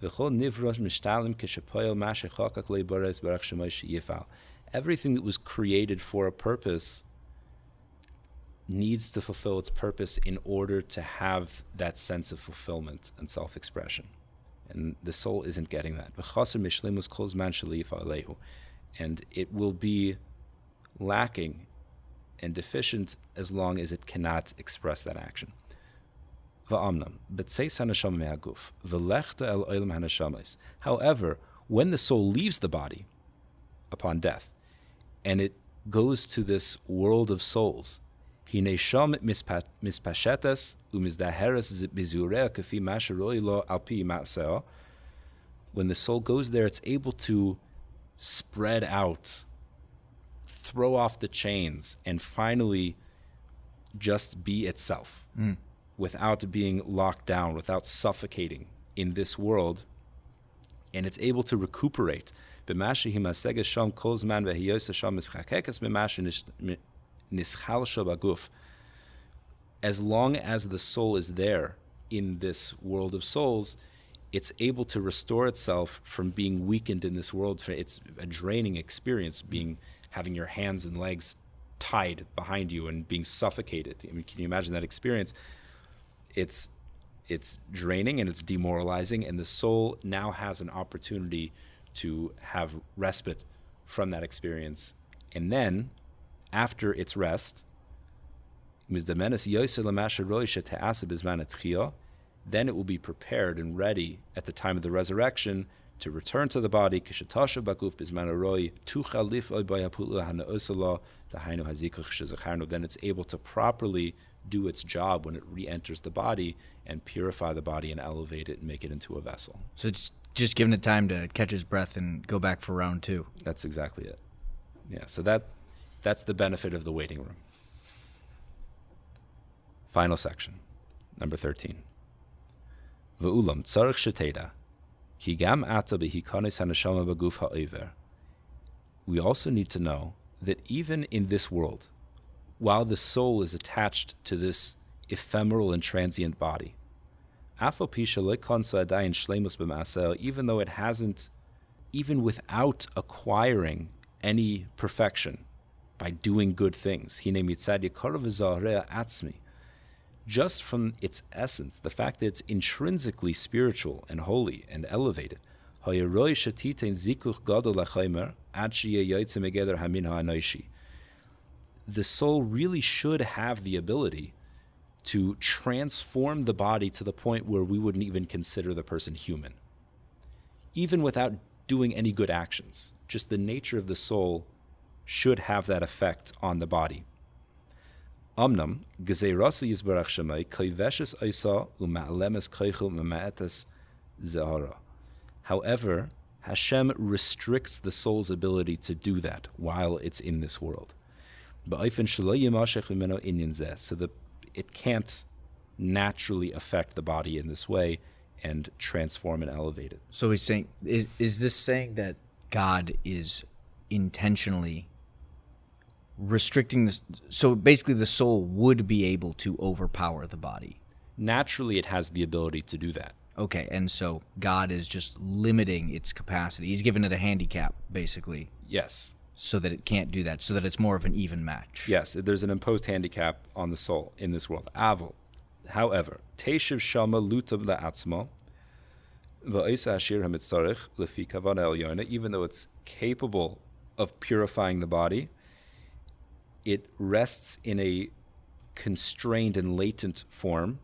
v'chol nivrosh mishtalim kishapoyel mashechakak leibares barach shemosh yifal. Everything that was created for a purpose needs to fulfill its purpose in order to have that sense of fulfillment and self-expression. And the soul isn't getting that. And it will be lacking and deficient as long as it cannot express that action. However, when the soul leaves the body upon death, and it goes to this world of souls, when the soul goes there, it's able to spread out, throw off the chains, and finally just be itself without being locked down, without suffocating in this world. And it's able to recuperate. As long as the soul is there in this world of souls, it's able to restore itself from being weakened in this world. It's a draining experience, having your hands and legs tied behind you and being suffocated. I mean, can you imagine that experience? It's draining and it's demoralizing, and the soul now has an opportunity to have respite from that experience. And then, after its rest, then it will be prepared and ready at the time of the resurrection to return to the body, kishatasha baguf bizman aroi, tucha lif'oi bayapulu hana osala, dahainu hazikuch shezacharnu, then it's able to properly do its job when it re-enters the body and purify the body and elevate it and make it into a vessel. So it's just giving it time to catch his breath and go back for round 2. That's exactly it. Yeah, so that's the benefit of the waiting room. Final section, number 13. Ve'ulam tzarich sheteda, ki gam ata behikanis haneshama baguf ha'over. We also need to know that even in this world, while the soul is attached to this ephemeral and transient body, even though it hasn't, even without acquiring any perfection by doing good things, just from its essence, the fact that it's intrinsically spiritual and holy and elevated, the soul really should have the ability to transform the body to the point where we wouldn't even consider the person human, even without doing any good actions. Just the nature of the soul should have that effect on the body. Amnam gezeirasi yizbarach shemai kayveshes isa uma'alemes kaychel ma'atas zahara. However, Hashem restricts the soul's ability to do that while it's in this world. So that it can't naturally affect the body in this way and transform and elevate it. So he's saying, is this saying that God is intentionally restricting this? So basically the soul would be able to overpower the body. Naturally, it has the ability to do that. Okay, and so God is just limiting its capacity. He's giving it a handicap, basically. Yes. So that it can't do that, so that it's more of an even match. Yes, there's an imposed handicap on the soul in this world. Avol. However, Teshiv Shama Lutab La'atzma, Va'isa Ashir HaMitzarech, Lefi Kavan Elyoina, even though it's capable of purifying the body, it rests in a constrained and latent form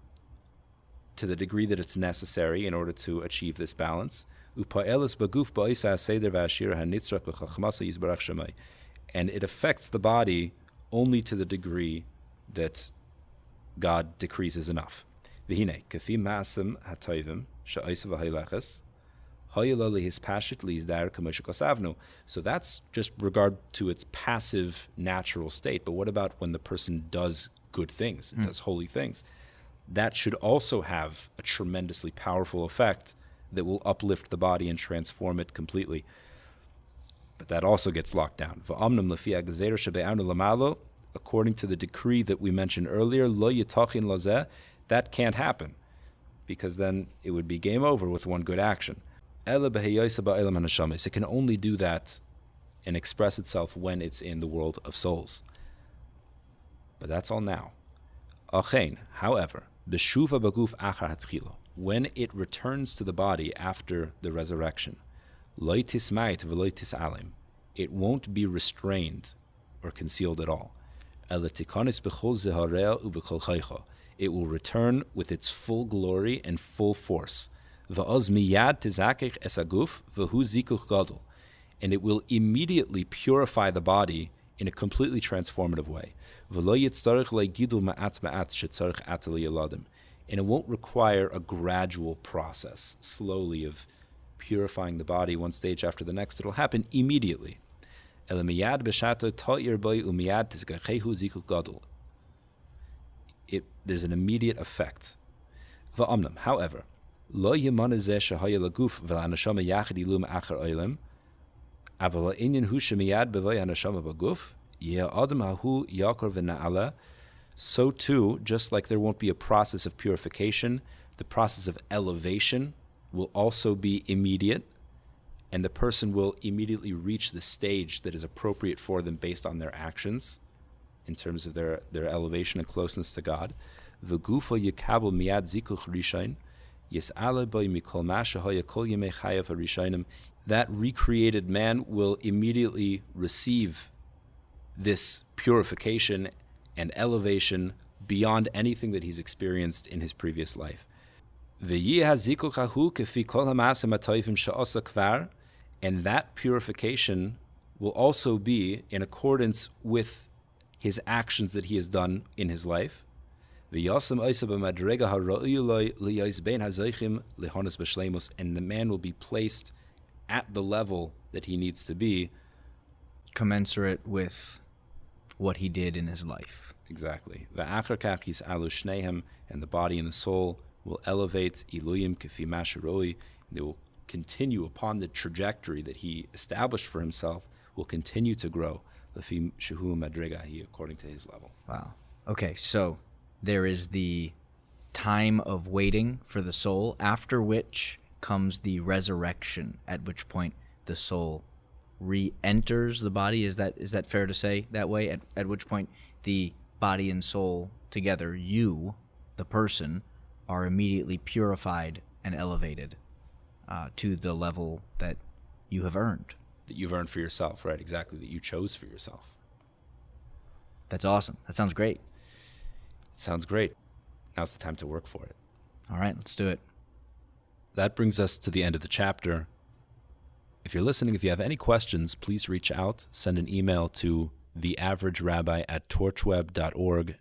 to the degree that it's necessary in order to achieve this balance. And it affects the body only to the degree that God decrees is enough. So that's just regard to its passive natural state. But what about when the person does good things, does holy things? That should also have a tremendously powerful effect that will uplift the body and transform it completely. But that also gets locked down. According to the decree that we mentioned earlier, that can't happen, because then it would be game over with one good action. It can only do that and express itself when it's in the world of souls. But that's all now. However, when it returns to the body after the resurrection, it won't be restrained or concealed at all. It will return with its full glory and full force. And it will immediately purify the body in a completely transformative way. And it won't require a gradual process, slowly, of purifying the body one stage after the next. It'll happen immediately. There's an immediate effect. However, so too, just like there won't be a process of purification, the process of elevation will also be immediate, and the person will immediately reach the stage that is appropriate for them based on their actions in terms of their elevation and closeness to God. That recreated man will immediately receive this purification and elevation beyond anything that he's experienced in his previous life. And that purification will also be in accordance with his actions that he has done in his life. And the man will be placed at the level that he needs to be, commensurate with what he did in his life. Exactly. And the body and the soul will elevate iluyim kefi masharoi. They will continue upon the trajectory that he established for himself, will continue to grow lefi shehu madregahi, according to his level. Wow. Okay, so there is the time of waiting for the soul, after which comes the resurrection, at which point the soul re-enters the body. Is that fair to say that way? At which point the body and soul together, you, the person, are immediately purified and elevated to the level that you have earned. That you've earned for yourself, right? Exactly, that you chose for yourself. That's awesome. That sounds great. It sounds great. Now's the time to work for it. All right, let's do it. That brings us to the end of the chapter. If you're listening, if you have any questions, please reach out. Send an email to theaveragerabbi@torchweb.org,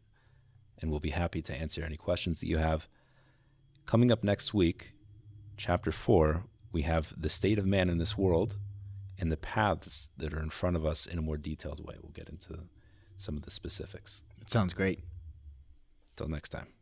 and we'll be happy to answer any questions that you have. Coming up next week, Chapter 4, we have the state of man in this world and the paths that are in front of us in a more detailed way. We'll get into some of the specifics. It sounds great. Till next time.